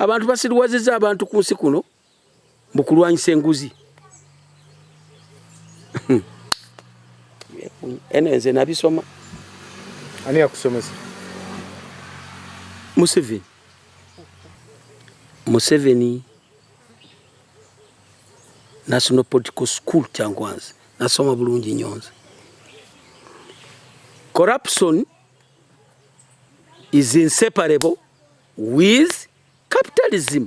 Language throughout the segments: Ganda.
abantu basiriwazizza abantu ku nsi kuno mukulwanyisa enguzi. Nze nabisoma. Ani yakusomesa? Museveni National Political School Kyangwanzi. Nasoma bulungi Nyonza. Corruption is inseparable with capitalism.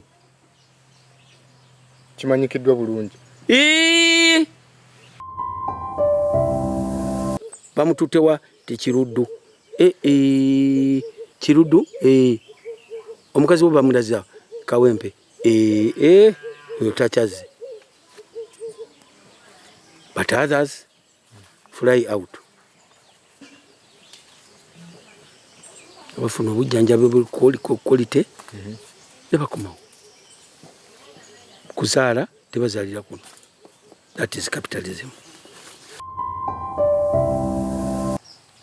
Kimanyikiddwa bulungi. Bamututewa tekiruddu. Kiruddu omukazi we bamulaza Kawempe oyo tachaze. But others fly out. Abafuna obujjanjabi bw'quality ne bakomawo. Kuzaala tebazaalira kuno. That is capitalism.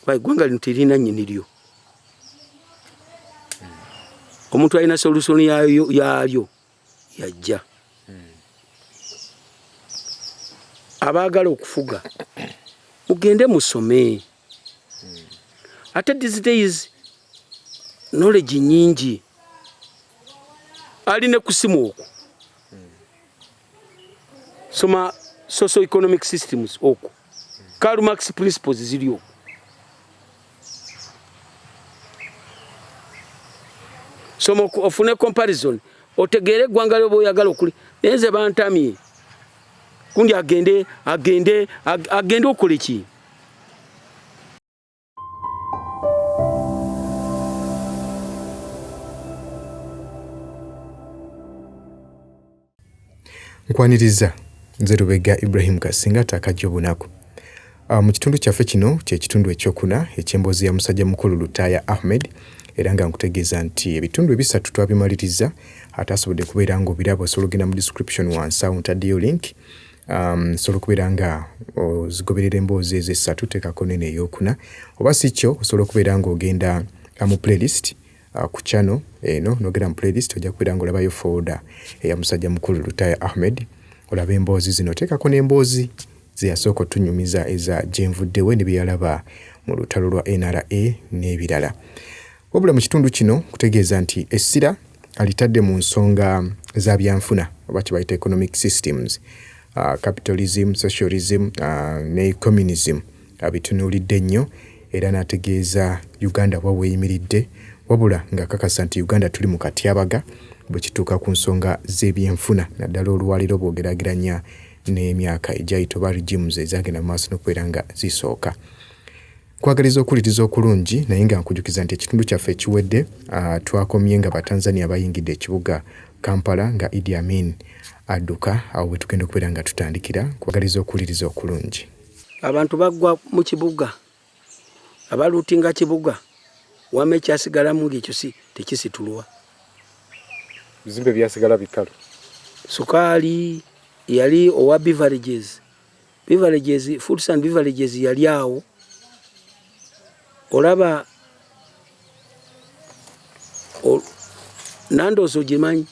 Gwanga lino terina nnyini lyo. Omuntu alina solution yaalyo yajja. Abaagala okufuga mugende musome. Ate these days knowledge nyingi aline kusimu okwo. Soma socio-economic systems okwo. Karl Marx principles ziriyo. Soma ofune comparison otegere eggwanga lyo bw'oyagala okuli. Nze bantamye kundi agende okola ki? Nkwaniriza nze Lubega Ibrahim Kasinga takajja obunaku. Mu kitundu kyaffe kino kye kitundu ekyokuna eky'emboozi ya musajja mukulu Lutaaya Ahmed, era nga nkutegeeza nti ebitundu ebisatu twabimaliriza, ate asobodde kubeera ng'obiraba osobola ogenda mu description wansi awo ntaddeyo link. Osobola okubeera nga ozigoberera emboozi ezo essatu, teekako nene ey'okuna, oba si kyo osobola okubeera ng'ogenda mu playlist ku channel eno, n'ogenda mu playlist ojja kubeera ng'olabayo folder eya musajja mukulu Lutaaya Ahmed, olaba emboozi zino, teekako n'emboozi ze yasooka otunyumiza eza gyenvuddewe ne bye yalaba mu lutalo lwa NRA n'ebirala. Wabula mu kitundu kino kutegeeza nti essira alitadde mu nsonga za byanfuna oba kye bayita economic systems, capitalism, socialism ne communism abitunuulidde nnyo, era n'ategeeza Uganda bwa weeyimiridde, wabula ng'akakasa nti Uganda tuli mu katyabaga bwe kituuka ku nsonga z'ebyenfuna, naddala olwaliro bw'ogeraageranya n'emyaka egyayita oba regimes ezagenda mu maaso n'okubeera nga zisooka. Kwagaliza okuwuliriza okulungi, naye nga nkujukiza nti ekitundu kyaffe ekiwedde twakomye nga Batanzania bayingidde ekibuga Kampala nga Idi Amin adduka, awo bwe tugenda okubeera nga tutandikira. Kwagaliza okuwuliriza okulungi. Abantu baggwa mu kibuga, abaluutinga kibuga, wama ekyasigalamu ng'ekyo tekisitulwa. Bizimbe byasigala bikalu. Sukaali yali owa beverages, foods and beverages yali awo. Olaba Nando's ogimanyi?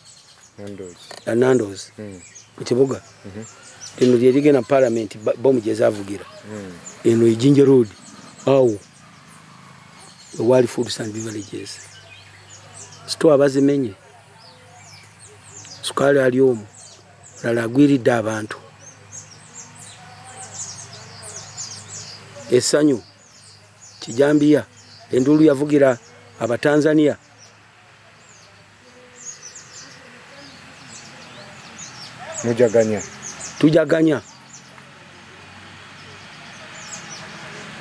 Nando's mu kibuga eno lye ligenda parliament bomu gye zaavugira eno Ejinja Road awo wali foods and beverages store abazimenye, sukaali ali omwo, olala agwiridde abantu. Essanyu Kijambiya endulu yavugira Abatanzania. Tujaganya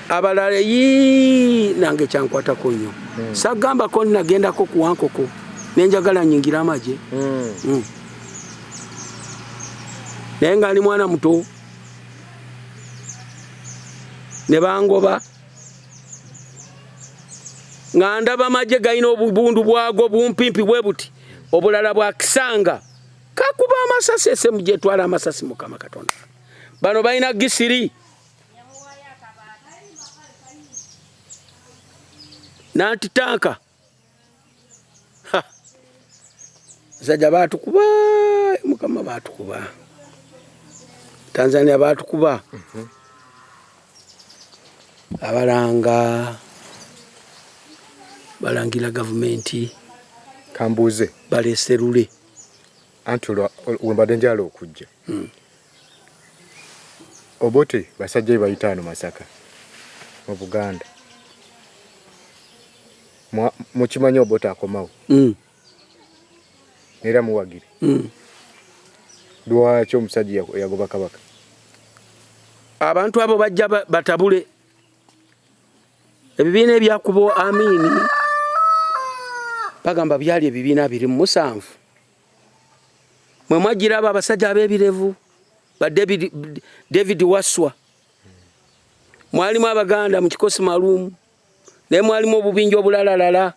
abalala nange kyankwatako nnyo. Sagambako nagendako ku Wankoko nenjagala nyingira amagye naye nga ali mwana muto ne bangoba nga ndaba amagye galina obubundu bwago bumpimpi bwe buti, obulala bwa kisanga kakuba amasasi, esemu gyetwala amasasi. Mukama Katonda, bano balina gisiri nanti tanka Basajja batukuba mukama batukuba Tanzania batukuba abalanga balangira gavumenti kambuze balese Lule antulo wembadde njalo okujja Obote basajja bayitano Masaka mu Buganda mukimanyi Obote akomawo era muwagire lwaki omusajja yagoba kabaka abantu abo bajja batabule ebibiina ebyakubo Amini bagamba byali ebibiina 27 mwe mwagiraba abasajja abebirevu ba David Waswa mwalimu abaganda mu kikosi malumu ne mwalimu obubinja obulalalala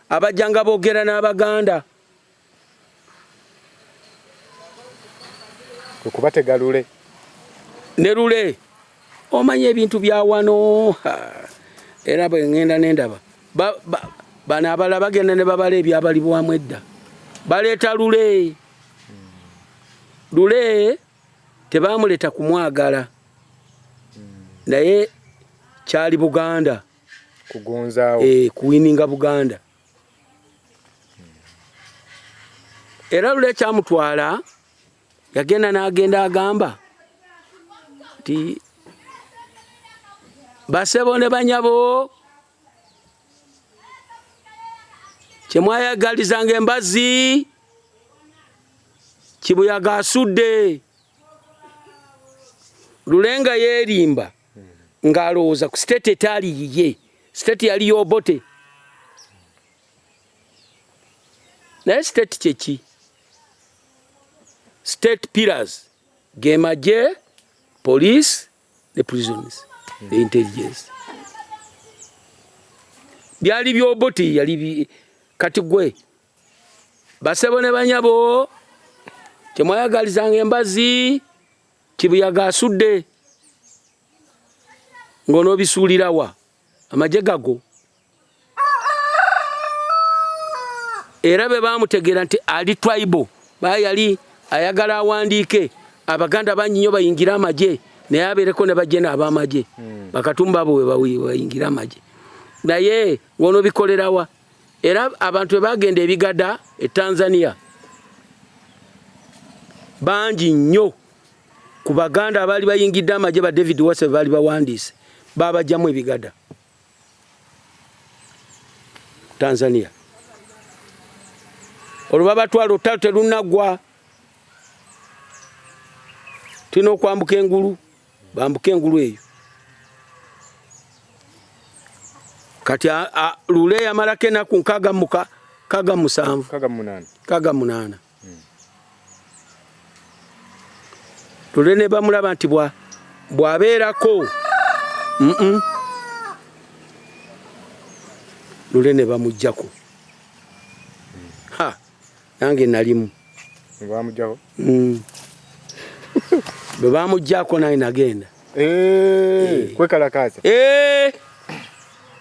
abajjanga boogera n'abaganda kubatega Lule ne Lule omanye ebintu bya wano era bwe ngenda nendaba bana abala bagenda ne babala ebyabali bwamu edda baleeta Lule Lule tebamuleta kumwagala naye kyali Buganda kugonzaawo kuwininga Buganda era Lule kyamutwala yagenda n'agenda agamba ti basebo ne banyabo kyemwayagalizanga embazi kibuyaga asudde Lulenga yerimba ngalowooza ku state etali yiye state yali y'Obote naye state kyeki state pillars gemaje police the prisons the intelligence byali by'Obote yali kati gwe basebo ne banyabo kyemwayagalizanga embazi kibuyaga asudde ngono bisuulirawa amaje gago era be bamutegeera nti ali tribal bayali ayagala awandiike abaganda banyinyo bayingira amaje naye abeereko ne bajje n'abamaje bakatumba abo bayingira amaje naye ngono bikolerawa era abantu bagenda ebigada e Tanzania bangi nnyo ku baganda abali bayingidde amaje ba David Waswa bali bawandiise babajjamu ebigada Tanzania olubaba twalo telunagwa tino kwambuka engulu bambuka engulu eyo kati Lule yamalako ennaku kaga munana Lule ne bamulaba nti bwabeerako Lule ne bamujjako nange nalimu bwe bamujjako naye nagenda kwekalakaza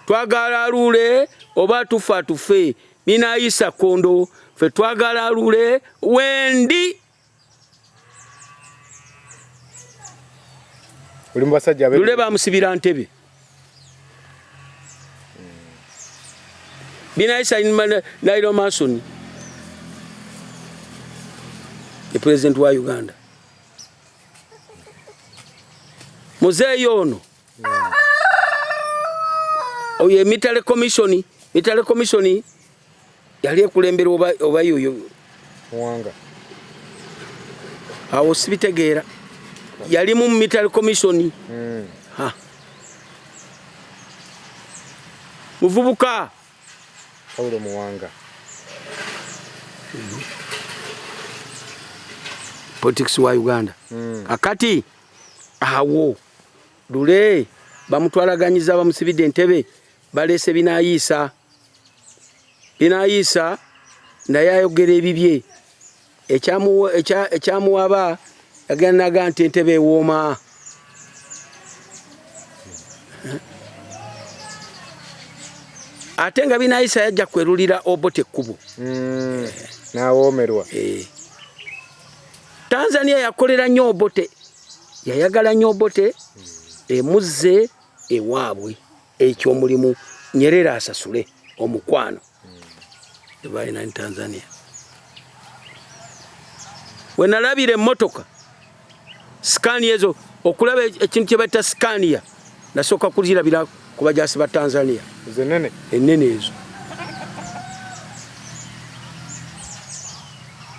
twagala Lule oba tufa tufe ninayisa kondo fe twagala Lule wendi Lule bamusibira Ntebe binayisa Nairo Mason the president wa Uganda Muzeeyi ono oye mitale commission yali ekulembera oba yoyo Mwanga awo sibitegeera yali mu mitale commission muvubuka Paulo Mwanga politics wa Uganda akati awo Lule bamutwalaganyiza bamusibidde Ntebe balese binayisa naye ayogera ebibye ekyamuwaba yagenda naga nti Ntebe ewooma ate nga binayisa yajja kwerulira Obote ekkubo n'awoomerwa. Tanzania yakolera nnyo Obote, yayagala nnyo Obote, emuzze ewaabwe ekyomulimu Nyerere asasule omukwano tebalina ni Tanzania. Wenalabira emmotoka Scania ezo, okulaba ekintu kye bayita Scania, nasooka kuzirabira ku bajaasi ba Tanzania ennene ezo.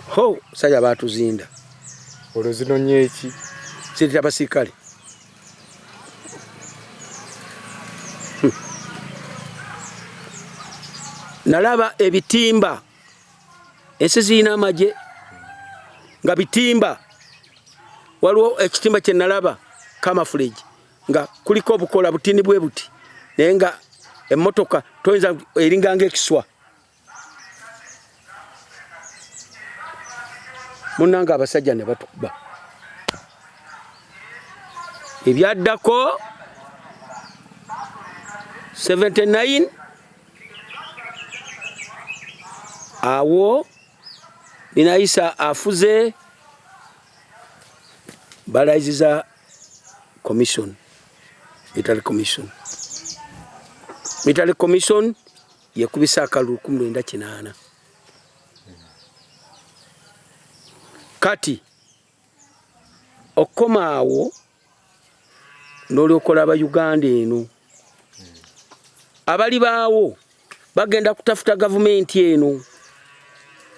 Ho sajja baatuzinda olwo zinonye eki zirita abasirikale. Nalaba ebitimba ensi zirina amagye nga bitimba. Waliwo ekitimba kye nalaba camouflage nga kuliko obukola butini bwe buti naye nga emmotoka toyinza eringa ng'ekiswa. Munnanga abasajja ne batukuba. Ebyaddako 79 awo binayisa afuze balayiziza commission, military commission. Military commission yekubisa akalulu 1908. Kati okoma awo n'olyokola Uganda eno abali baawo bagenda kutafuta gavumenti eno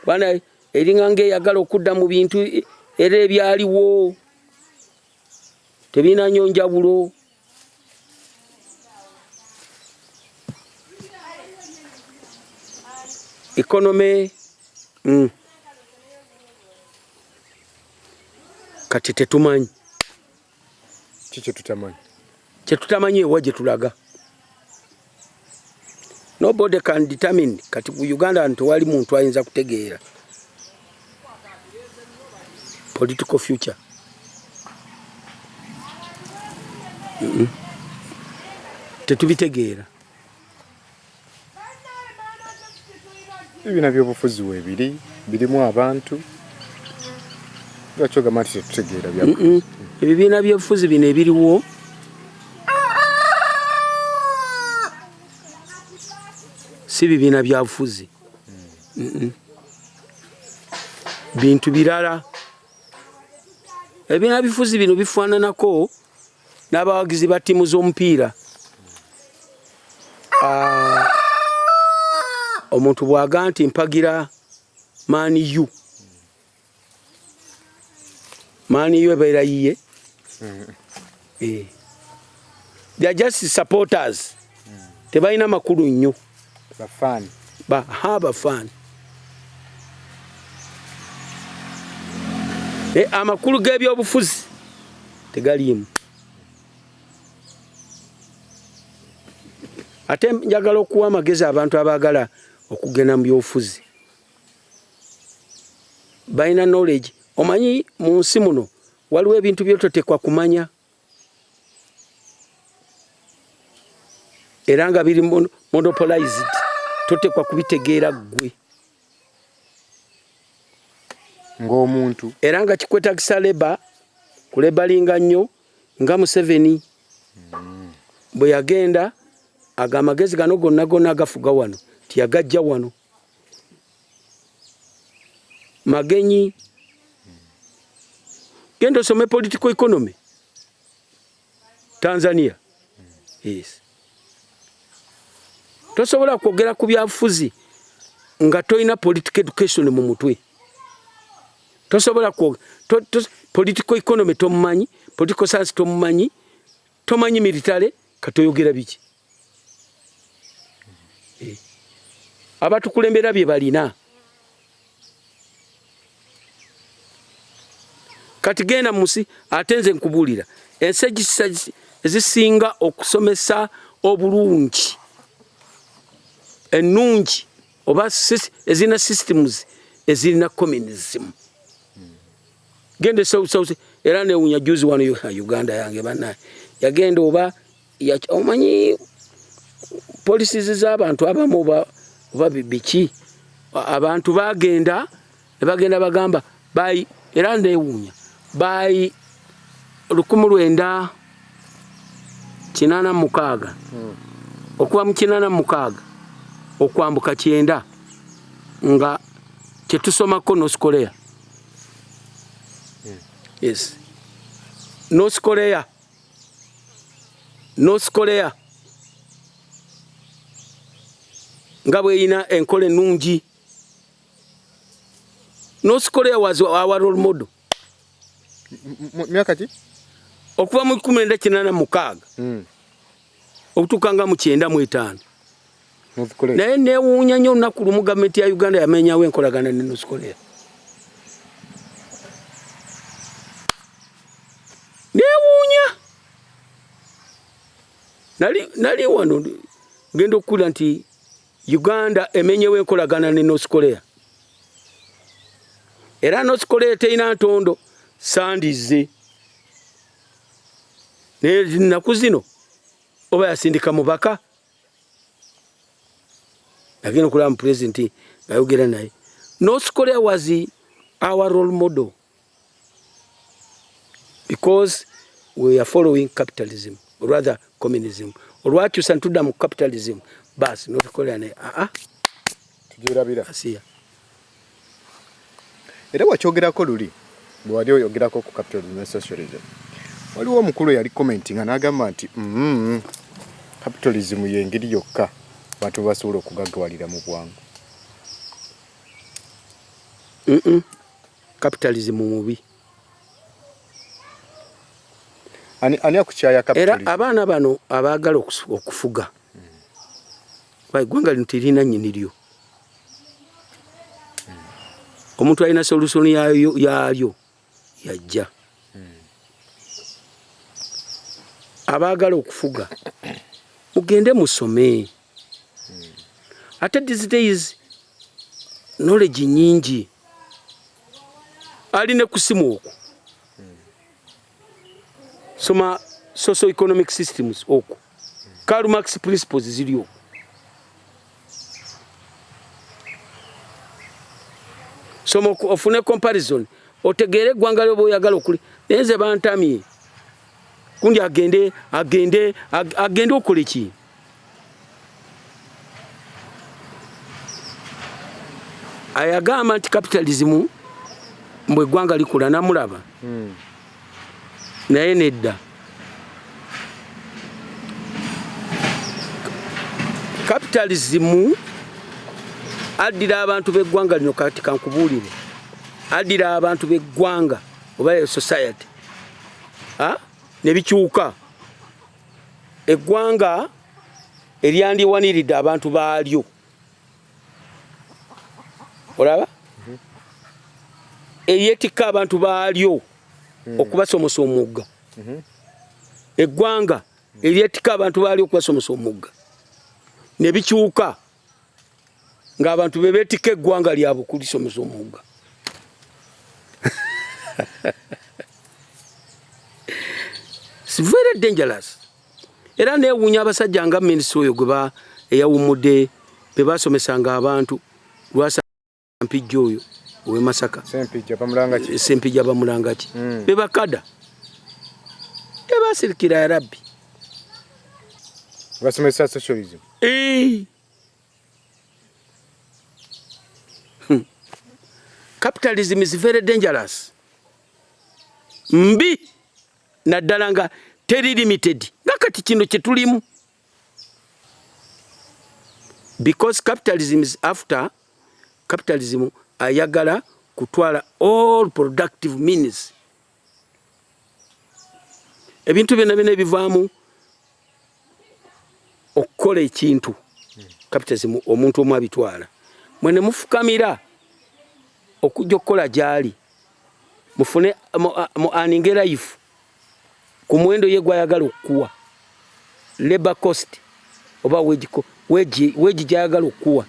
bwana eringa ng'eyagala okudda mu bintu era ebyaliwo tebina nnyo njawulo. Economy kati tetumanyi kiki tutamanyi kyetutamanyi ewa gye tulaga. Nobody can determine kati mu Uganda tewali muntu ayinza kutegeera political future. Tetubitegeera. Ebina by'obufuzi weebiri birimu abantu lwaki ogamba nti tetutegeera byabufuzi? Ebibiina by'obufuzi bino ebiriwo si bibiina bya bufuzi, bintu birala. Ebibiina bifuzi bino bifaananako n'abawagizi ba ttiimu z'omupiira. Omuntu bw'aga nti mpagira Man U, Man U ebeera yiye. They are just supporters. Tebalina makulu nnyo. Bafani. Bafani. Amakulu g'ebyobufuzi tegaliimu. Ate njagala okuwa amagezi abantu abaagala okugenda mu byobufuzi. Balina knowledge. Omanyi mu nsi muno waliwo ebintu byototekwa kumanya era nga biri monopolized, totekwa kubitegeera ggwe ng'omuntu, era nga kikwetagisa leba kulebalinga nnyo nga Museveni bwe yagenda aga amagezi gano gonna agafuga wano tiyagajja wano. Magenyi genda osome political economy Tanzania. Yes. Tosobola kwogera ku byabufuzi nga toyina political education mu mutwe. Tosobola political economy tomumanyi, political science tomumanyi, tomanyi military katoyogera biki. Abatukulembera bye balina. Kati genda musi atenze nkubuulira ensi ezisinga okusomesa obulungi ennungi oba ezina systems ezirina communism. Gende South era newunya juzi wano Uganda yange bana yagenda oba omanyi policies z'abantu abamu oba biki abantu bagenda bagamba bayi era newuunya bayi 1986 okuva mu 86 okwambuka 9 nga kyetusomako North Korea. Yes, North Korea nga bweyina enkole nungi. North Korea was our role model. Myaka ki? Okuva mu 1986 okutuuka nga mu 95. Naye newuunya nnyo olunaku lumu gavumenti ya Uganda yamenyawo enkolagana ne North Korea. Newuunya. Nali wano ngenda okukulira nti Uganda emenyewo enkolagana ne North Korea. Era North Korea terina ntondo sandize. Naku zino oba yasindika mubaka. Agenda okulaba mu president ngayogera naye. North Korea was our role model because we are following capitalism, or rather communism. Olwakyusa ntudda mu capitalism basi North Korea naye tujirabira asiya. Era wakyogerako luli bwali oyogerako ku capitalism ne socialism. Waliwo omukulu yali commenting n'agamba nti capitalism yengeri yokka bantu basobola okugaggawalira mu bwangu. Capitalism mubi. Ani akukyaya capitalism? Era abaana bano abaagala okufuga eggwanga lino terina nnyini lyo. Omuntu alina solution yaalyo yajja. Abaagala okufuga mugende musome. Ate these days knowledge nyingi aline kusimu okwo. Soma socio-economic systems okwo. Karl Marx principles ziri okwo. Soma ofune comparison otegere eggwanga lyo bw'oyagala okuli. Nze bantamye kundi agende okole ki? Ayagamba nti capitalism mbwe eggwanga likula namulaba. Naye nedda. Capitalism addira abantu b'eggwanga lino kati kankubuulire. Addira abantu b'eggwanga oba society ne bikyuka. Eggwanga eryandiwaniridde abantu baalyo. Olaba? Eryetikka abantu baalyo okubasomosa omugga. Eggwanga eryetikka abantu baalyo okubasomosa omugga. Ne bikyuka ng'abantu be beetikka eggwanga lyabwe okulisomesa omugga. It's very dangerous. Era neewuunya abasajja nga minisita oyo gwe eyawummudde be basomesanga abantu lwasa Mpijja oyo owe Masaka. Sempijja bamulangaki. Be bakada. Tebasirikira ya Rabbi. Basomesa socialism. Capitalism is very dangerous. Mbi naddala nga teri limited. Nga kati kino kye tulimu. Because capitalism is after capitalism ayagala kutwala all productive means. Ebintu byonna ebivaamu okukola ekintu. Capitalism omuntu omu abitwala. Mwene mufukamira okujja okukola gyali. Mufune mu earning life ku muwendo ye gwayagala okukuwa. Labor cost oba wage gyayagala okukuwa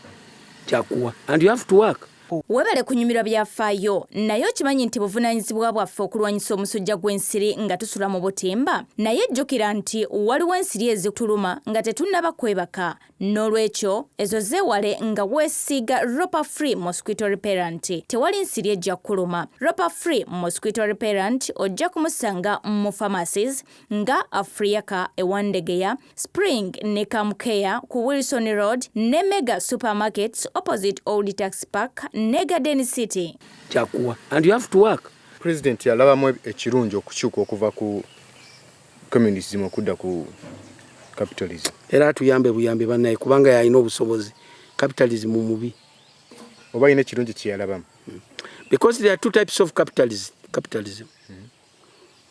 kyakuwa. And you have to work. Webale kunyumirwa byafaayo naye okimanyi nti buvunaanyizibwa bwaffe okulwanyisa omusujja gw'ensiri nga tusula mu butimba naye jjukira nti waliwo ensiri ezituluma nga tetunnaba kwebaka n'olwekyo ezo zeewale nga weesiiga ropa free mosquito repellent tewali nsiri ejja kuluma ropa free mosquito repellent ojja kumusanga mu pharmacies nga Afriaka ewandegeya Spring ne Kamkeya ku Wilson Road ne Mega Supermarkets opposite Old Tax Park ne Garden City. Chakuwa. And you have to work. President yalabamu ekirungi okukyuka okuva ku communism okudda ku capitalism. Era tuyambe buyambe bannaye kubanga yalina obusobozi. Capitalism mubi. Oba ine ekirungi kyeyalabamu. Because there are two types of capitalism.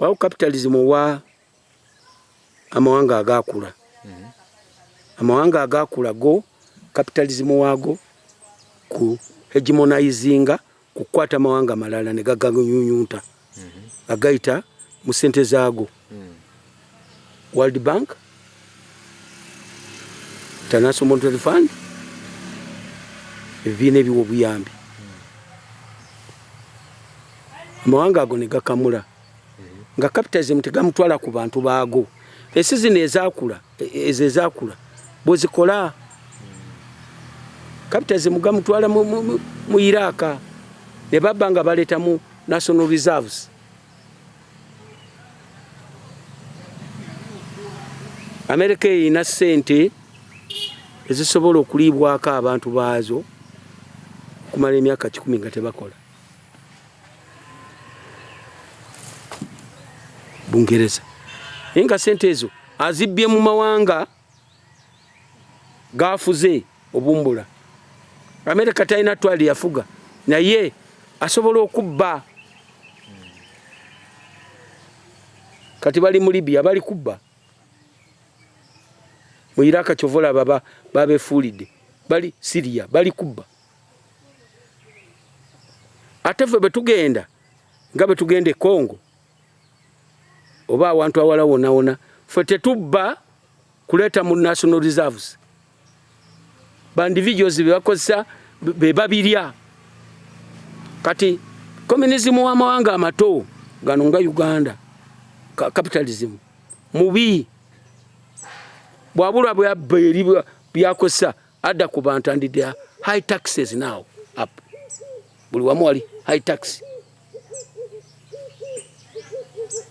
Wao capitalism wa amawanga agakula. Amawanga agakula go capitalism wago ku hegemonizinga kukwata amawanga malala ne gaganyunyunta. Agaita mu sente zaago. World Bank, International Monetary Fund, ebine biwo buyambi. Amawanga ago ne gakamula. Nga capitalism tegamutwala ku bantu baago. Esizini ezakula bozikola. Capitalism gamutwala mu Iraka ne babanga baleta mu national reserves. America ina sente ezisobola okuliibwako abantu baazo kumala emyaka 10 nga tebakola. Bungereza enga sente ezo azibbye mu mawanga gafuze obumbula. America taina twali yafuga naye asobola okubba. Kati bali mu Libya bali kubba. Mu Iraka chovola baba babefulide bali Syria bali kubba. Ate ffe betugenda nga betugende Congo oba abantu awala wona ffe tetubba kuleta mu national reserves. Ba individuals bebakozesa bebabirya. Kati communism wa mawanga amato gano nga Uganda capitalism mubi bwabula bwabeli byakosa adda ku bantu and there are high taxes now up. Buli wamu wali high tax.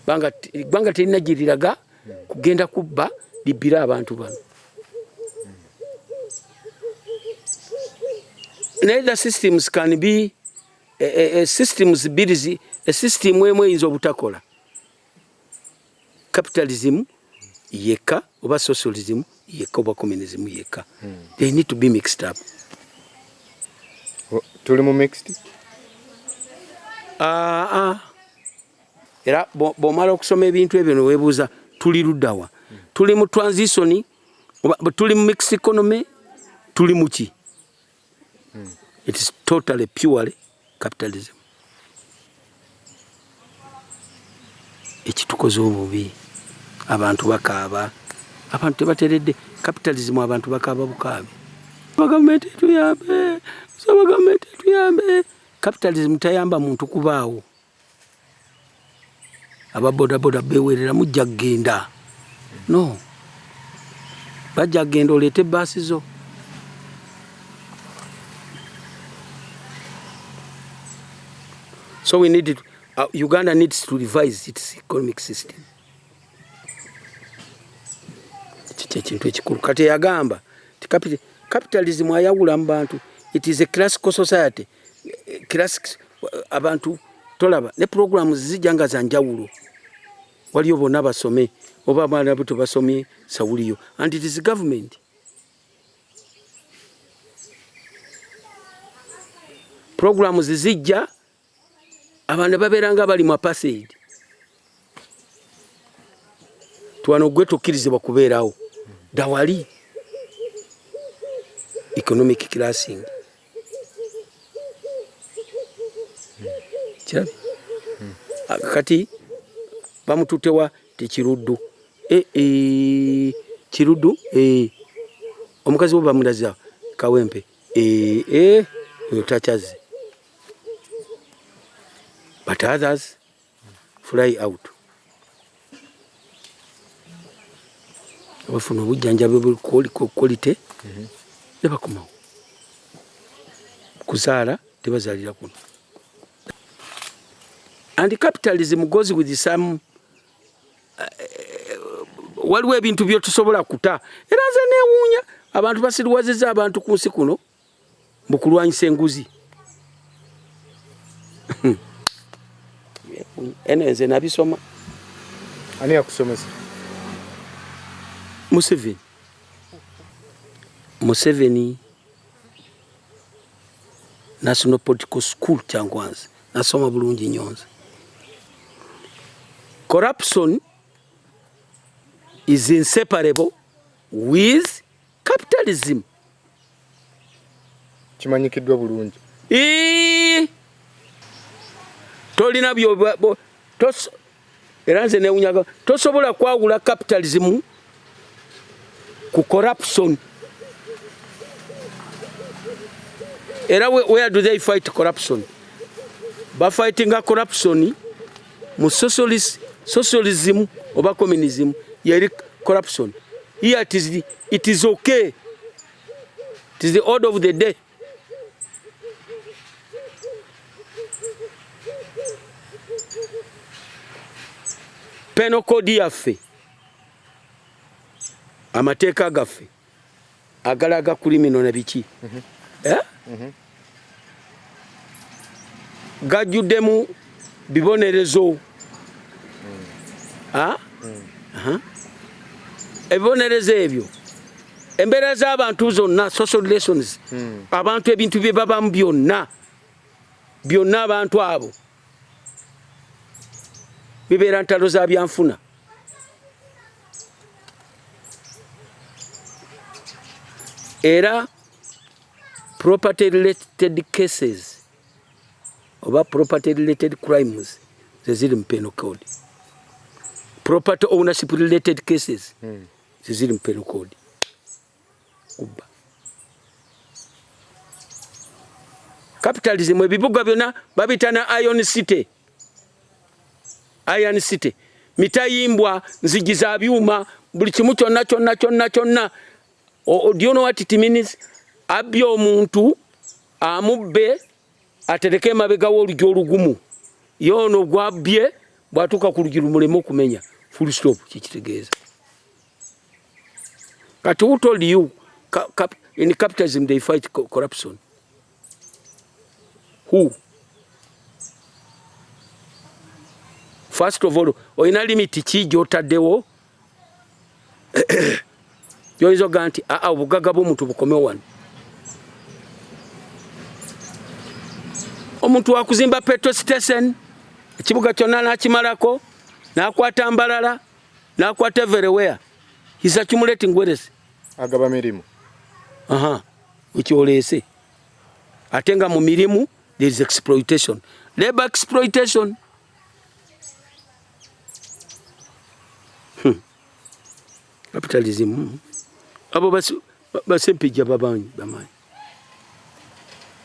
Banga telina jiriraga kugenda kubba libira abantu bano. Neither systems can be systems busy a system wemwe inzo butakola. Capitalism yeka oba socialism yeka oba communism yeka. They need to be mixed up. Tuli mu mixed? Era bomala okusoma ebintu ebyo no webuuza tuli luddawa. Tuli mu transition, tuli mu mixed economy, tuli mu ki? It is totally purely capitalism. Ekitukoze obubi abantu bakaaba abantu tebateredde capitalism abantu bakaaba bukaabe. Government tuyambe so government tuyambe. Capitalism tayamba muntu kubaawo. Ababoda boda bewerera mujja kgenda. No. Bajja kgenda olete basi zo. So we need it. Uganda needs to revise its economic system. Chintu ekikulu kati yagamba capitalism ayawula mu bantu. It is a classical society. Classic abantu tolaba ne programs zijanga za njawulo. Waliyo bonna basome oba abaana bato basomye sawuliyo and it is government. Programs zijja abana baberanga bali mu apartheid. Tuwano gwe tukkirizibwa kubeerawo. Dawali economic classing. Kati bamututewa tekiruddu. Kiruddu omukazi wo bamulaza kawempe. Oyo tachaze. but others fly out. Abafuna obujjanjabi bw'quality ne bakomawo. Kuzaala tebazaalira kuno. And capitalism goes with some waliwo ebintu byo tusobola kuta era nze neewuunya abantu basiriwazizza abantu ku nsi kuno mu kulwanyisa enguzi. Ene nze nabisoma. Ani yakusomesa? Museveni National Political School Kyangwanzi nasoma bulungi Nyonza. Corruption is inseparable with capitalism. Kimanyikiddwa bulungi. Tolina byo era nze newunyaga tosobola kwawula capitalism ku corruption. Era where do they fight corruption? Ba fighting corruption mu socialism oba communism yeri corruption. Here it is okay. It is the order of the day. Penal code yaffe amateeka gaffe agalaga criminal nebiki gajjuddemu bibonerezo ebibonerezo ebyo embeera z'abantu zonna social relations abantu ebintu bye babamu byonna abantu abo bibeera ntalo za byanfuna. Era property related cases oba property related crimes zeziri mu penal code. Property ownership related cases zeziri mu penal code. Kubba. Capitalism ebibuga byonna babitana Iron City. Mitayimbwa nzigi za byuma buli kimu kyonna. Do you know what it means? Abye omuntu amubbe atereke emabega w'oluggi olugumu. Yono gwabye bwatuuka ku luggi lumulemu okumenya. Full stop kikitegeeza. Kati who told you in capitalism they fight corruption? Who? First of all, oyina limit ki gy'otaddewo yoyinza oga nti obugagga bw'omuntu bukomewo wano. Omuntu wakuzimba petrol station ekibuga kyonna n'akimalako n'akwata Mbalala n'akwata everywhere. He's accumulating wealth. Agaba mirimu. Ekyoleese. Ate nga mu mirimu there is exploitation. Labor exploitation. Capitalism. Abo basempijja bamanyi.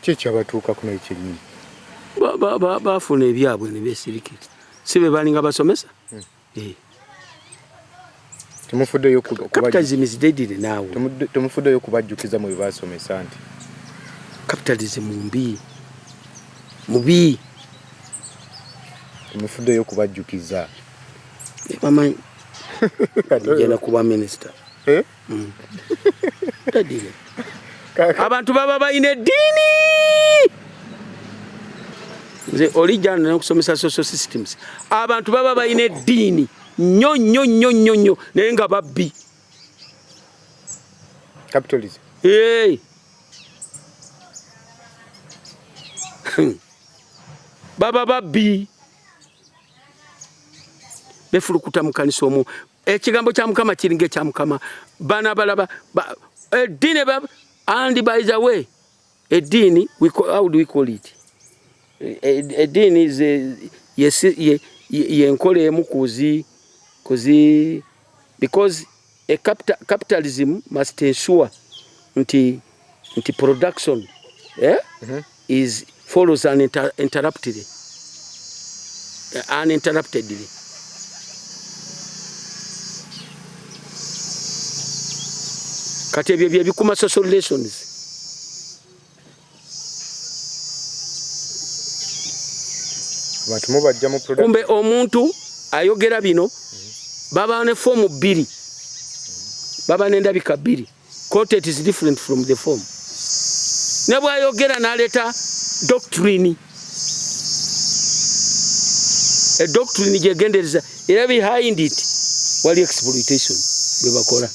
Kiki abatuuka kuno ekyenyi? Bafuna ebyabwe ne beesirikira. Si be balinga basomesa? Temufuddeyo Capitalism is dead now. Temufuddeyo kubajjukiza mu basomesa nti capitalism mubi. Temufuddeyo kubajjukiza. Bamanyi. Yena kuba minister. Tadile. Abantu baba bayina eddiini. Nze olijana n'okusomesa social systems. Abantu baba bayina eddiini. Nnyo naye nga babbi. Capitalism. Baba babbi. Befulukuta mu kanisa omwo. Ekigambo kya Mukama kiringa ekya Mukama. Bana balaba eddiini and by the way eddiini how do we call it? Eddiini is yenkola emu kuzi because a capitalism must ensure nti production is follows uninterrupted. uninterruptedly. Kati ebyo bye bikuma social relations. Kumbe omuntu ayogera bino baba ne form 2 baba n'endabika 2. Content is different from the form. Ne bwayogera n'aleta doctrine. A doctrine gyegendereza era behind it wali exploitation bwe bakola.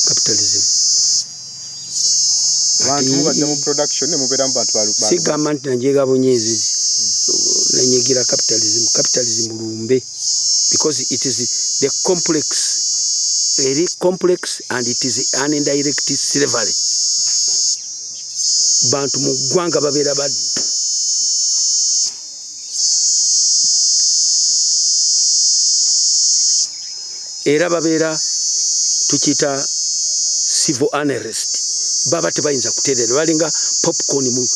Capitalism. Si government nanjega bunyezi nanyigira capitalism. Capitalism lumbe because it is the complex, very complex, and it is an indirect slavery. Bantu mu ggwanga babeera baddu. Era babeera tukita civil unrest. Baba tebayinza kuterera balinga popcorn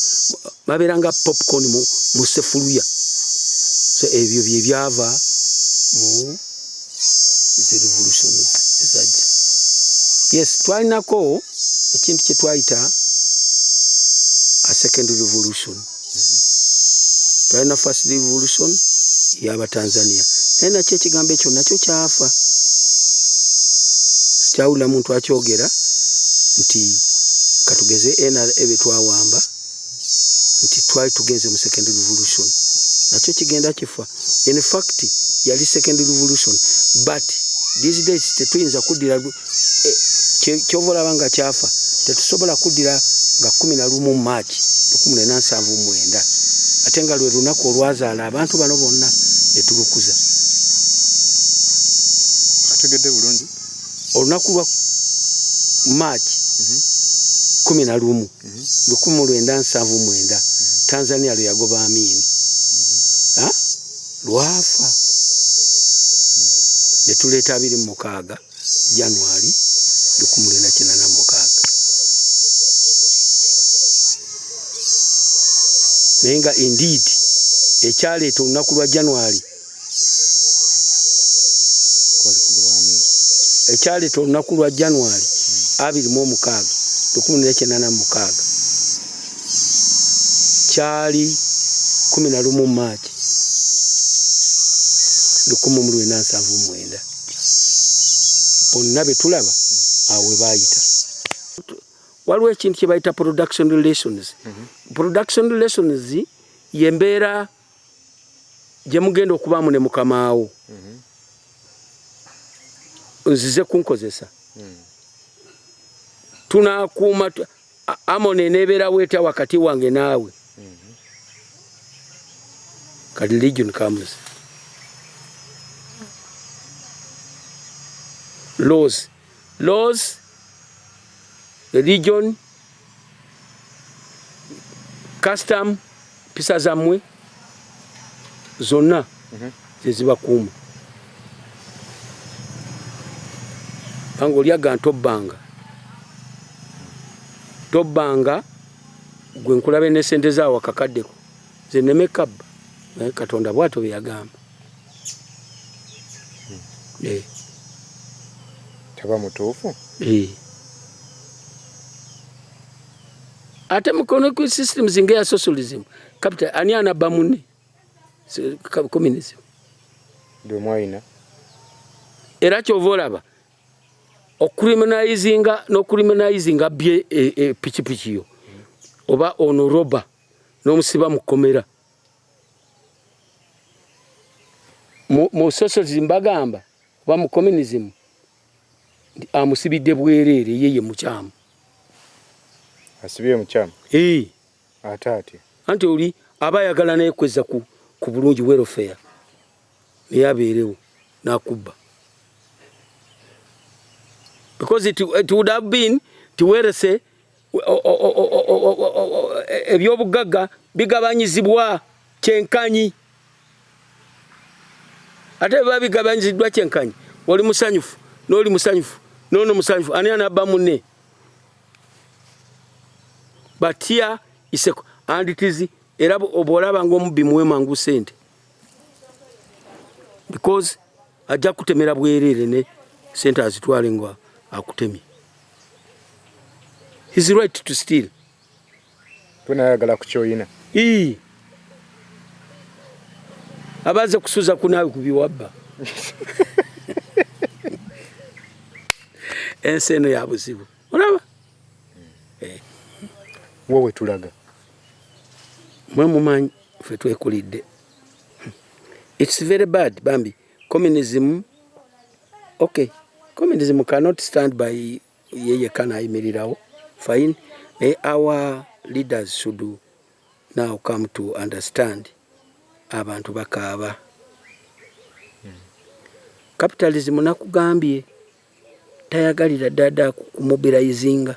babeera nga popcorn mu sefuluya. So ebyo bye byava mu the revolutions ezajja. Yes, twalinako ekintu kye twayita a second revolution. Twalina first revolution y'aba Tanzania. Naye nakyo ekigambo ekyo nakyo kyafa. Sikyawula muntu akyogera nti katugeze ebe twawamba nti twali tugenze mu second revolution. Nakyo kigenda kifa. In fact, yali second revolution, but these days tetuyinza kuddira kyovola banga kyafa. Tetusobola kuddira nga 11 March 1979 ate nga lwe lunaku olwazaala abantu bano bonna ne tulukuza. Ategedde bulungi. Olunaku lwa March 11 1979 Tanzania lwe yagoba Amini. Lwafa. Ne tuleeta 26 January 1986. Naye nga indeed ekyaleeta olunaku lwa January ekyaleeta olunaku lwa January 1986 kyali 11 March 1979. Bonna be tulaba awe bayita. Waliwo ekintu kye bayita production relations. Production relations yembeera gye mugenda okubaamu ne mukamaawo. Nzize kunkozesa. Tunakuuma amone nebeera weeta wakati wange naawe. Kati religion comes. Laws, religion, custom, pisa zamwe zonna zeziba kuuma. Bango lyaga tobbanga gwe nkulabe ne sente zaawo akakaddeko ze ne mekaba Katonda bwato byagamba. Taba mutuufu. Ate mukono ku systems ngeya socialism capital ani anabba munne communism ndio mwaina era kyovolaba okucriminalizinga bye pichipichi yo oba ono roba n'omusiba mukomera mu socialism bagamba oba mu communism amusibidde bwerere yeye mukyamu. Asibiye mukyamu. Atati. Anti oli abayagala naye kweza ku bulungi welfare. Yabeerewo nakubba. Because it would have been to where say ebyobugagga bigabanyizibwa kyenkanyi. Ate babigabanyizibwa kyenkanyi. Oli musanyufu, n'oli musanyufu, n'ono musanyufu, ani anabba munne. But here is and it is era obolaba ng'omubbi muwe mangu sente because ajja kutemera bwerere ne sente azitwale nga akutemye. He's right to steal. Tunayagala kuchoyina. Abaze kusuza kunawe kubiwabba. Enseno ya buzibu. Olaba? Wowe tulaga. Mwe mumanyi fe twekulidde. It's very bad, Bambi. Communism, okay. Communism cannot stand by yeye kana ayimirirawo. Fine. Our leaders should now come to understand abantu bakaaba. Capitalism nakugambye tayagalira dada kumobilizinga.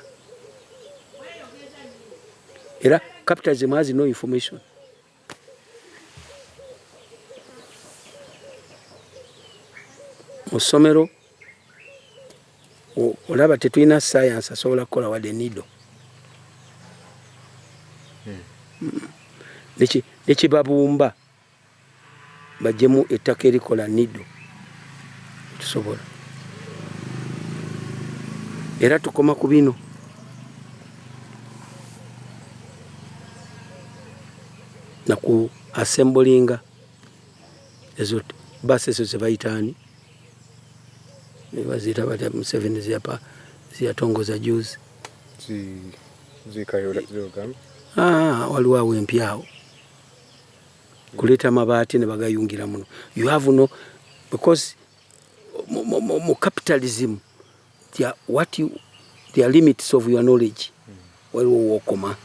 Era capitalism has no information. Musomero olaba tetulina science asobola kukola wadde nido. Nekibabumba bajjemu ettaka erikola nido tusobola. Era tukoma ku bino. Naku assemblinga ezo baseso zebayitaani bazita bata MUSEVENI ziyatongoza juzi zikayola zogam. Waliwo awo empyawo kuleeta mabaati ne bagayungira muno. You have no, because capitalism there are limits of your knowledge. Waliwo wokoma.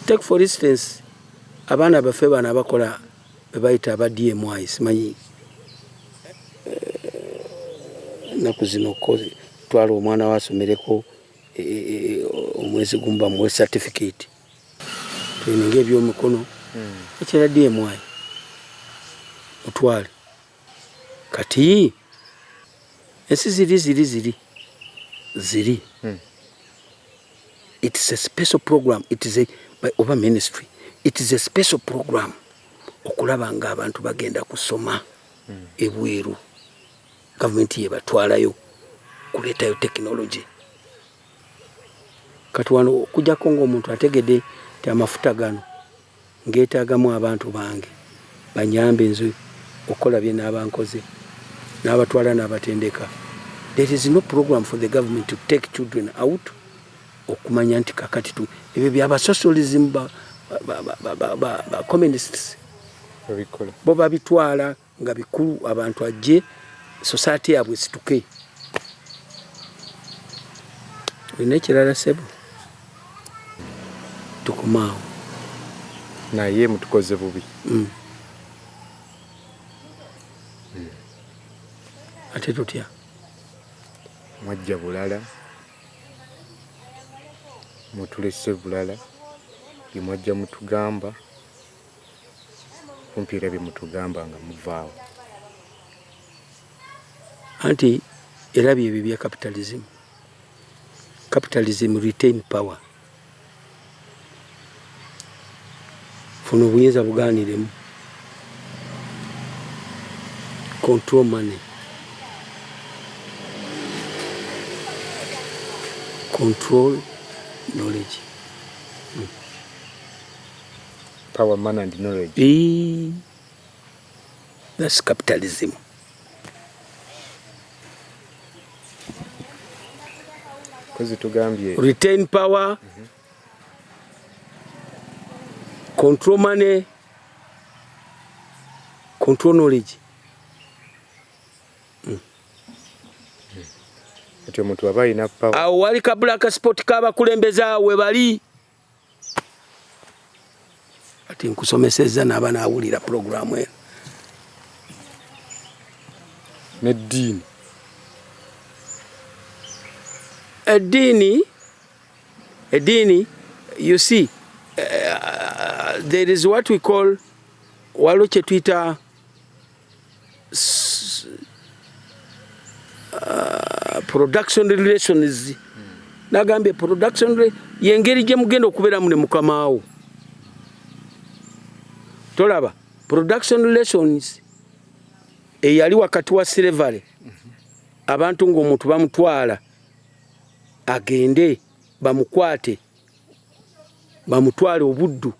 Take for instance abaana baffe bana bakola bebayita aba DMI simanyi naku zino kozi twala omwana wasomereko omwezi gumba muwe certificate training eby'omukono ekira DMI otwale kati ensi ziri it is a special program. It is a by over ministry. It is a special program okulaba nga abantu bagenda kusoma ebweru. Government ye batwalayo kuleetayo technology. Kati wano okujjako ng'omuntu ategedde ti amafuta gano ngeetaagamu abantu bange banyambe nze okukola bye n'abankoze n'abatwala n'abatendeka. There is no program for the government to take children out okumanya nti kakati tu ebyo byaba socialism ba communists bo babitwala nga bikulu abantu ajje society yabwe situke. Inekirala sebo tukumaawo naye mutukoze bubi. Ate tutya mwajja bulala mutulese bulala bimwajja mutugamba kumpiira bimutugamba nga muvaawo anti era byebyo bya capitalism. Capitalism retain power. Funa obuyinza bugaaniremu. Control money. Control knowledge. Power, money and knowledge. That's capitalism. Retain power, control money, control knowledge. Awo wali ka black spot k'abakulembeza we bali. Ati nkusomesezza n'abaana awulira programu eno. N'eddiini. Edini, you see, there is what we call waloche Twitter production relations nagambye production yengeri gye mugenda okubeeramu ne mukamaawo. Tolaba production relations eyali wakati wa slavery, abantu ng'omuntu bamutwala agende bamukwate bamutwale obuddu,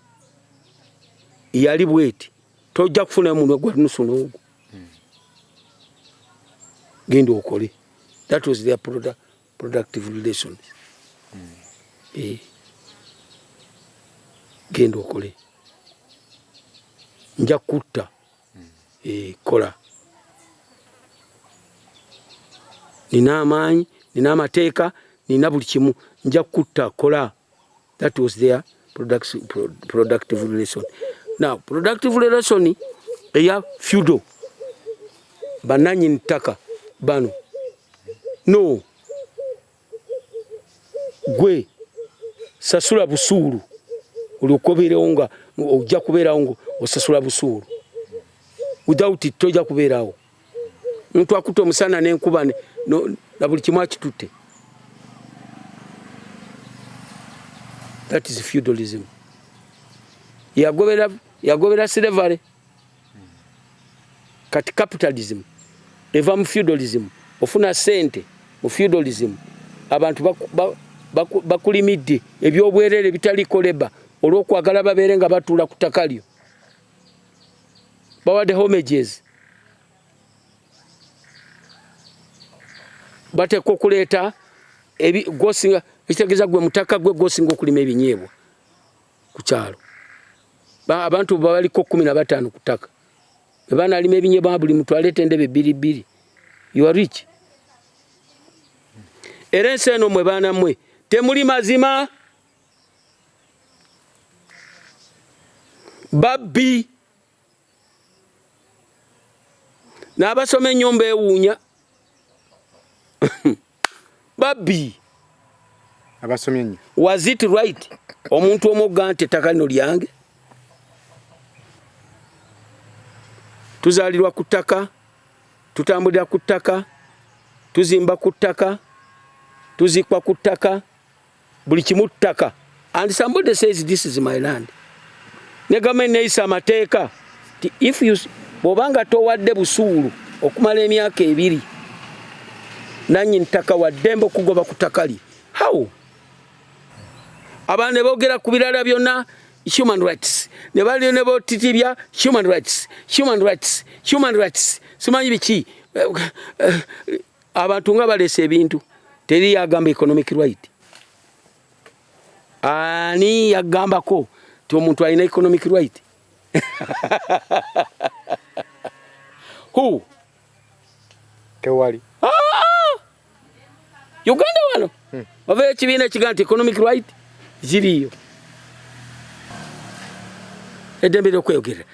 yali bweti tojja kufuna munwe gwa nusu n'ogwo. Genda okole. That was their productive relations. Genda okole. Nja kutta. Kola. Nina amaanyi, nina amateeka, nina buli kimu, nja kutta, kola. That was their productive relation. Now, productive relation eya feudal. Bananyini ttaka bano. No. Gwe sasula busuulu. Olwokubeerawo nga ojja kubeerawo nga osasula busuulu. Without it tojja kubeerawo. Omuntu akutta omusana n'enkuba na buli kimu akitutte. That is feudalism. Yagobera slavery. Kati capitalism eva mu feudalism. Ofuna sente mu feudalism. Abantu bakulimidde ebyobwerere bitaliko leba olw'okwagala babeere nga batuula ku ttaka lyo. Bawadde homages. Bateekwa okuleeta gosinga ekitegeeza gwe mutaka gwe gosinga okulima ebinyeebwa ku kyalo. Abantu babaliko 15 ku ttaka. Bwe banaalima ebinyeebwa buli muntu aleeta endebe 2. You are rich. Era ensi eno mwe baana mmwe temuli mazima. Babbi. N'abasoma ennyumba ewuunya. Babbi. Abasomye nnyo. Was it right? Omuntu omugga nti ettaka lino lyange. Tuzaalirwa ku ttaka, tutambulira ku ttaka, tuzimba ku ttaka, tuzikwa ku ttaka, buli kimu ttaka. And somebody says this is my land. Ne gavumenti neeyisa amateeka ti if you bw'obanga towadde busuulu okumala emyaka 2 nannyini ttaka waddembe okugoba ku ttaka lye. How? Abantu ne boogera ku birala byonna human rights. Ne bali ne bootitibya human rights. Simanyi biki. Abantu nga baleese ebintu. Teri yagamba economic right. Ani yagambako ti omuntu alina economic right? Who? Tewali. Uganda wano. Ova ekibiina ekigaa nti economic right ziriyo. Eddembe ly'okweyogera.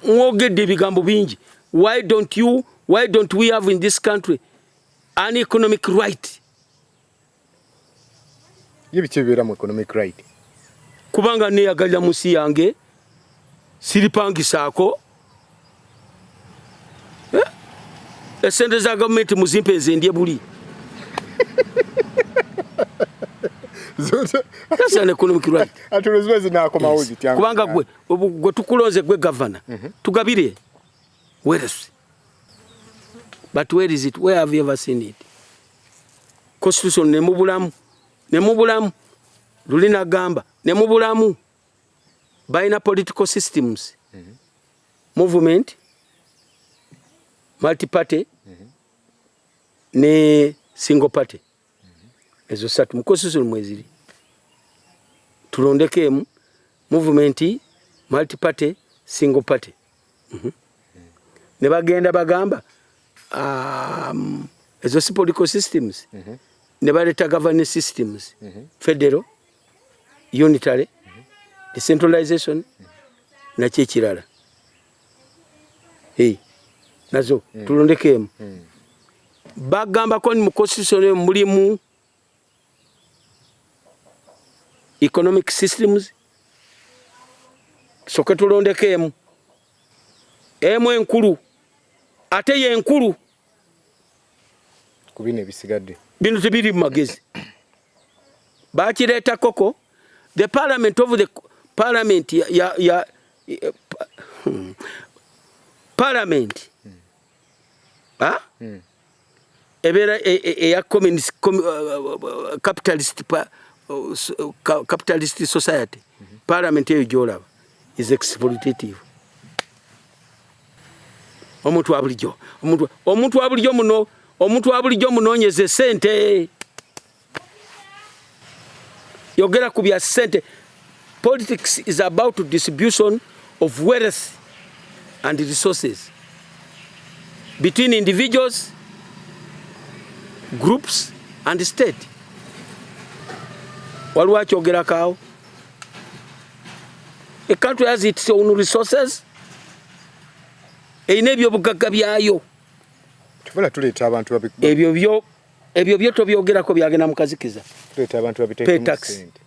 Mwogedde ebigambo bingi. Why don't we have in this country an economic right? Yebiki ebibeera mu economic right? Kubanga neyagalira mu nsi yange siripangisaako. Esente za gavumenti muzimpe nze ndye buli. That's an economic right. Kubanga gwe tukulonze gwe governor. Tugabire. Where is? But where is it? Where have you ever seen it? Constitution ne mubulamu. Lulina gamba. Ne mubulamu. Baina political systems. Movement. Multi-party. Ne single party. Ezo satu mu constitution mweziri. Tulondekemu movement, multi-party, single party. Ne bagenda bagamba ezo si political systems. Ne baleta governance systems. Federal, unitary, decentralization, na kyekirala. Nazo tulondekemu. Bagamba ko mu constitution mulimu economic systems. Soke tulondekemu. Emu enkulu. Ate yenkulu. Kubine bisigadde. Bino tebiri mu magezi. bakireta koko the parliament of the parliament parliament ebera ya communist capitalist society parliament eyo gyolaba is exploitative. Omuntu wa bulijjo munoonyeze sente yogera ku bya sente. Politics is about distribution of wealth and resources between individuals, groups and state. Waliwo akyogerako awo. A country has its own resources. Eyina ebyobugagga byayo. Tubala tuleeta abantu ebyo byo tobyogerako byagenda mukazikiza. Tuleeta abantu babiteeka mu sente.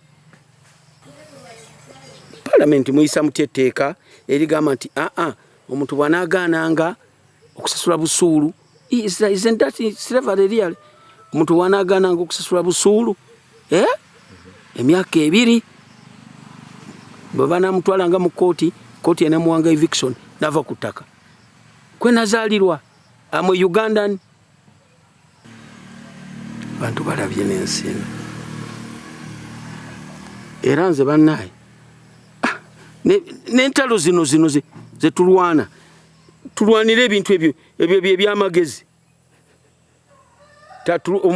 Parliament muyisa mutyeteeka erigamba nti omuntu bw'anaagaananga okusasula busuulu. Isn't that slavery really? Omuntu bw'anaagaananga okusasula busuulu emyaka 2 bwe banamutwalanga mu kooti enemuwanga eviction nava ku ttaka. Kwe nazaalirwa amwe Ugandan. Bantu balabye n'ensi era nze bannaye n'entalo zino ze tulwanira ebintu ebyo ebyamagezi.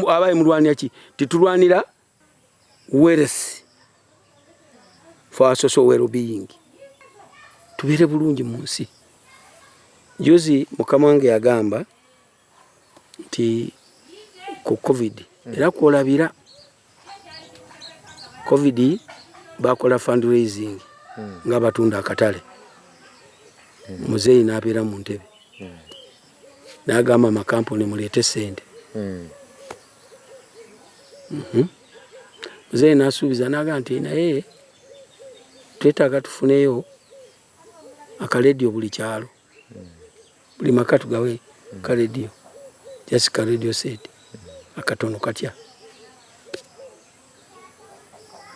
Abaye mulwanira ki? Tetulwanira wealth for our social well-being. Tubeere bulungi mu nsi. Juzi mukama wange yagamba nti ku COVID era kwolabira COVID bakola fundraising nga batunda akatale. Muzeeyi n'abeera mu ntebe n'agamba amakampuni muleete sente. Muzeeyi n'asuubiza n'agamba nti naye twetaaga tufuneyo akaleediyo buli kyalo, buli maka tugawe kaleediyo, just kaleediyo set akatono katya.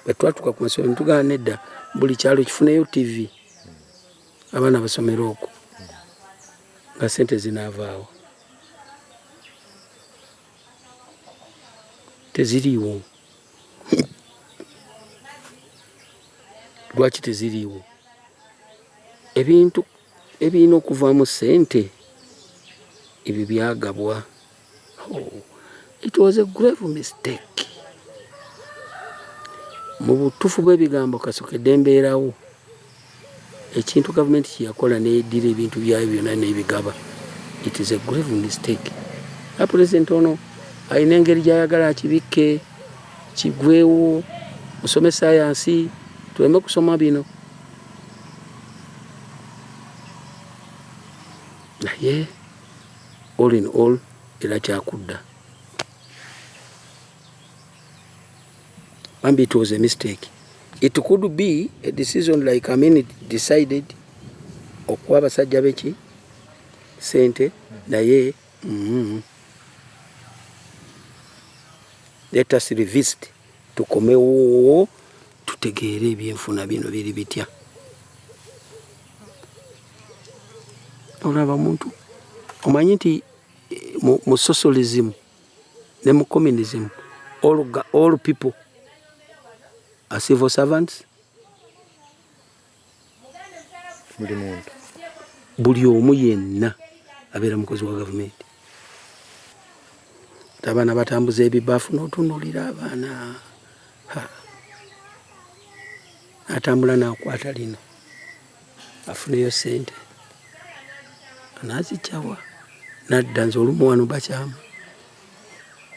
Bwe twatuuka ku masomero tugamba nedda buli kyalo kifuneyo TV abaana basomera okwo nga sente zinaavaawo. Teziriiwo. Lwaki teziriiwo? Ebintu ebirina okuvaamu sente ebyo byagabwa. It was a grave mistake. Mu butuufu bw'ebigambo kasookedde mbeerawo ekintu gavumenti kyeyakola n'eddira ebintu byayo byonna n'ebigaba. It is a grave mistake. President ono alina engeri gy'ayagala akibikke kigwewo musome sayansi tuleme kusoma bino. Naye all in all era kyakudda. Maybe it was a mistake. It could be a decision like decided okuwa abasajja beki sente naye let us revisit tukomewo tutegeere ebyenfuna bino biri bitya. Olaba muntu omanyi nti mu socialism ne mu communism all people are civil servants. Buli omu yenna abeera mukozi wa gavumenti. Abaana batambuza ebibaafu n'otunuulira abaana atambula n'akwata lino afuneyo sente anaazikyawa nadda nze olumu wano bakyama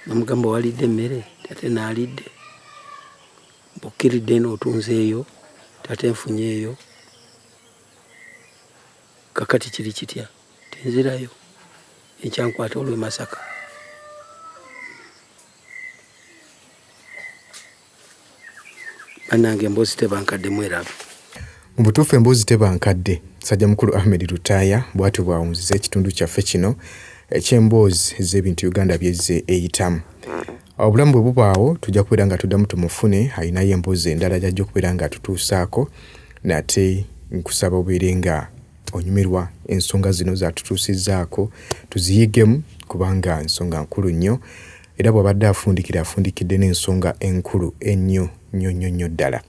namugamba walidde emmere tate naalidde bukkiridde n'otunzeeyo tate nfunyeeyo kakati kiri kitya tenzirayo ekyankwata olw'e Masaka. Anange emboozi tebankadde mwerabe. Mu butuufu emboozi tebankadde. Sajja mukulu Ahmed Lutaaya bw'atyo bw'awunziza ekitundu kyaffe kino eky'emboozi ez'ebintu Uganda byezze eyitamu. obulamu bwe bubaawo tujja kubeera nga tuddamu tumufune alinayo emboozi endala gy'ajja okubeera nga tutuusaako nate nkusaba obeere nga onyumirwa ensonga zino zatutuusizzaako tuziyigemu kubanga ensonga nkulu nnyo era bw'abadde afundikidde n'ensonga enkulu ennyo nnyo ddala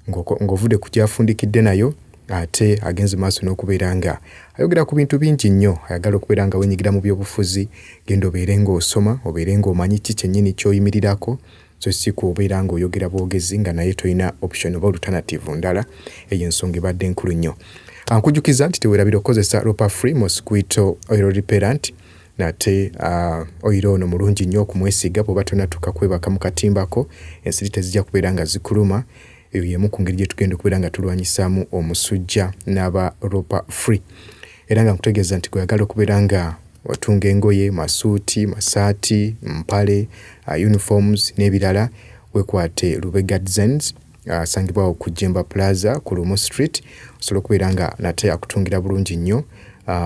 ng'ovudde ku gyafundikidde nayo ate agenze maaso n'okubeera nga ayogera ku bintu bingi nnyo ayagala okubeera nga wenyigira mu byobufuzi genda obeere ng'osoma obeere ng'omanyi ki kyennyini ky'oyimirirako so si kubeera ng'oyogera bwogezi nga naye tolina option oba alternative ndala eyo ensonga ebadde nkulu nnyo. Nkujjukiza nti teweerabira okukozesa Ropa Free Mosquito Oil Repellent nate oilo ono mulungi nnyo okumwesiga bw'oba tonatuuka kwebaka mu katimbako ensiri tezijja kubeera nga zikuluma. Eyo y'emu ku ngeri gye tugenda okubeera nga tulwanyisaamu omusujja n'aba Ropa Free. Era nga nkutegeeza nti gweyagala okubeera nga watunga engoye, masuuti, masaati, mpale, uniforms n'ebirala wekwate Lubega Designs asangibwawo ku Jemba Plaza ku Lumo Street osobola okubeera nga nate akutungira bulungi nnyo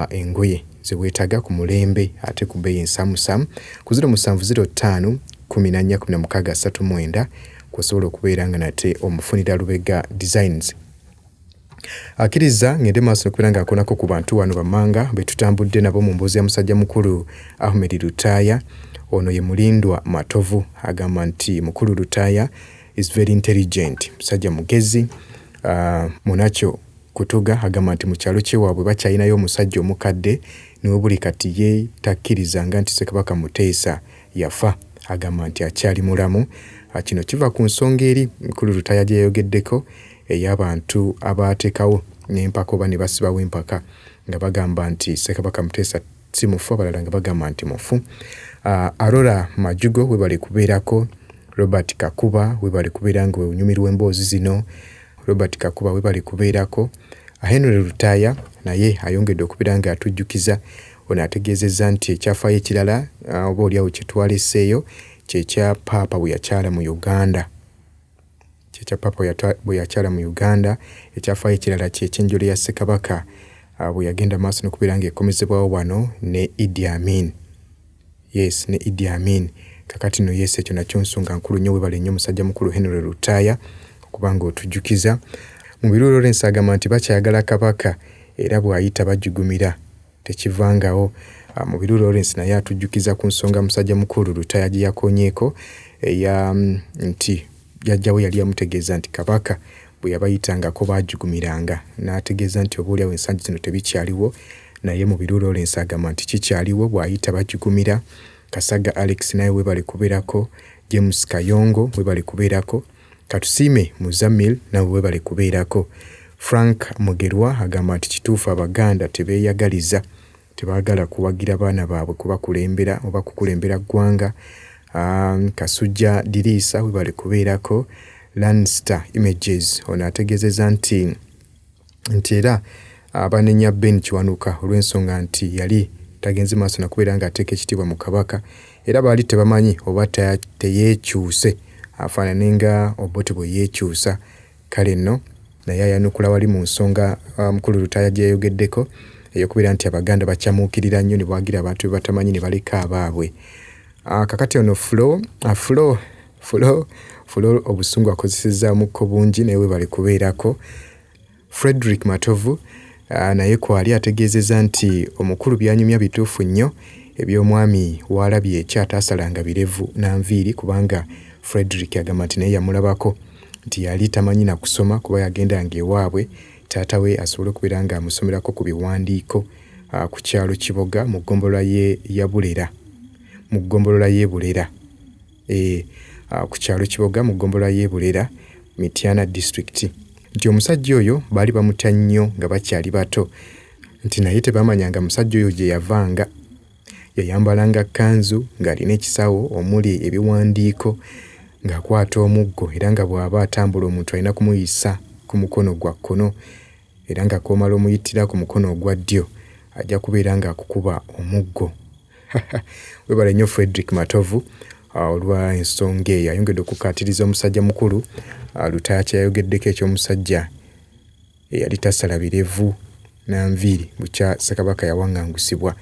engoye ze weetaga ku mulembe ate ku bbeeyi ensaamusaamu ku 0705 14 16 kusobola okubeera nga nate omufunira Lubega Designs. Akkiriza ngende maaso okubeera nga akonako ku bantu wano bammanga betutambudde nabo mu mboozi ya musajja mukulu Ahmed Lutaaya. Ono ye mulindwa Matovu agamba nti mukulu Lutaaya is very intelligent, musajja mugezi munakyo kutuga. Agamba nti mu kyalo kye waabwe bakyalinayo omusajja omukadde niwe buli kati ye takkirizanga nti Ssekabaka Muteesa yafa. Agamba nti akyali mulamu. Kino kiva ku nsonga eri mukulu Lutaaya gye yayogeddeko ey'abantu abateekawo n'empaka oba ne basibawo empaka nga bagamba nti Ssekabaka Muteesa si mufu, abalala nga bagamba nti mufu. Arola Majugo we bali kubeerako, Robert Kakuba we bali kubeera nga onyumirwa emboozi zino, Robert Kakuba we bali kubeerako. Henry Lutaaya naye ayongedde okubeera nga atujjukiza. Ono ategeezezza nti ekyafaayo ekirala oba oliawo kye twaleseeyo kyekya Paapa bwe yakyala mu Uganda. Bwe yakyala mu Uganda. Ekyafaayo ekirala ky'ekyenjolo ya Ssekabaka bwe yagenda maaso n'okubeera nga ekomezebwawo wano ne Idi Amin. Yes, ne Idi Amin. Kakati no yes ekyo nakyo nsonga nkulu nnyo webale nnyo musajja mukulu Henry Lutaaya okubanga otujjukiza. Mu birulo Lawrence agamba nti bakyagala Kabaka era bw'ayita bajugumira tekivangawo. Mu birulo Lawrence naye atujjukiza ku nsonga musajja mukulu Lutaaya gye yakonyeeko nti jjajjawe yali yamutegeeza nti Kabaka bwe yabayitangako bajugumiranga n'ategeeza nti obaoliawo ensangi zino tebikyaliwo naye mu birulo Lawrence agamba nti kikyaliwo bw'ayita bajugumira. Kasaga Alex naye we bali kubeerako, James Kayongo we bali kubeerako, Katusiime Muzamil nawe we bali kubeerako. Frank Mugerwa agamba nti kituufu Abaganda tebeeyagaliza, tebaagala kuwagira baana baabwe kubakulembera oba kukulembera ggwanga. Kasujja Dirisa we bali kubeerako. Lanster Images ono ategeezezza nti era abanenya Ben Kiwanuka olw'ensonga nti yali tagenze maaso nakubeera nga ateeka ekitiibwa mu Kabaka era baali tebamanyi oba teyeekyuse afaanane nga Obote bwe yeekyusa. Kale nno naye ayanukula wali mu nsonga mukulu Lutaaya gye yayogeddeko ey'okubeera nti Abaganda bakyamuukirira nnyo ne bwagira abantu be batamanyi ne baleka abaabwe. Kakati ono Fulo obusungu akozesezzaamukko bungi naye we bali kubeerako. Frederick Matovu naye kwali ategeezezza nti omukulu byanyumya bituufu nnyo eby'omwami Waalabye ekyataasalanga birevu na nviiri kubanga Frederick agamba nti naye yamulabako nti yali tamanyi na kusoma kuba yagendanga ewaabwe taata we asobole okubeera nga amusomerako ku biwandiiko ku kyalo Kiboga mu ggombolola ya Bulera. Mu ggombolola y'e Bulera. Ku kyalo Kiboga mu ggombolola y'e Bulera, Mityana District. Nti omusajja oyo baali bamutya nnyo nga bakyali bato nti naye tebamanyanga musajja oyo gye yavanga. Yayambalanga kkanzu ng'alina ekisawo omuli ebiwandiiko ng'akwata omuggo era nga bw'aba atambula omuntu alina kumuyisa ku mukono gwa kkono era nga koomala omuyitira ku mukono ogwa ddyo ajja kubeera ng'akukuba omuggo. Webale nnyo Frederick Matovu olwa ensonga eyo. Ayongedde okukaatiriza omusajja mukulu Lutaaya kyayogeddeko ekyomusajja eyali tasala birevu na nviiri bukya Ssekabaka yawaŋŋangusibwa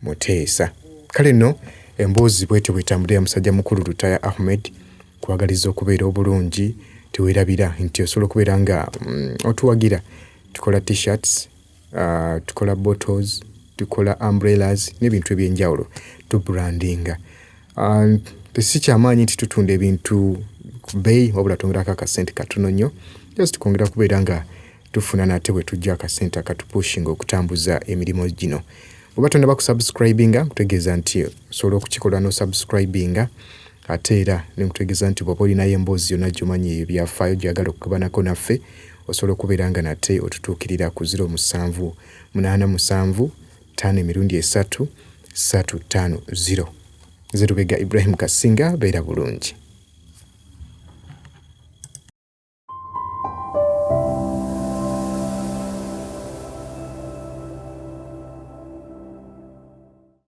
Muteesa. Kale nno emboozi bwetyo bwetambulira musajja mukulu Lutaaya Ahmed kwagaliza okubeera obulungi teweerabira nti osobola okubeera nga otuwagira. Tukola t-shirts, tukola bottles, tukola umbrellas n'ebintu ebyenjawulo tubrandinga. Si kyamaanyi nti tutunda ebintu ku bbeeyi wabula twongerako akasente katono nnyo just tukongera kubeera nga tufuna nate bwe tujja akasente akatupushinga okutambuza emirimu gino. Oba tonna bakusubscribinga nkutegeeza nti osobola okukikola n'osubscribinga ate era ne nkutegeeza nti bw'oba olinayo emboozi yonna gy'omanyi ebyafaayo gy'agala okugabanako naffe osobola okubeera nga nate otutuukirira ku 07 87 5 3 350. Nze Lubega Ibrahim Kasinga, beera bulungi.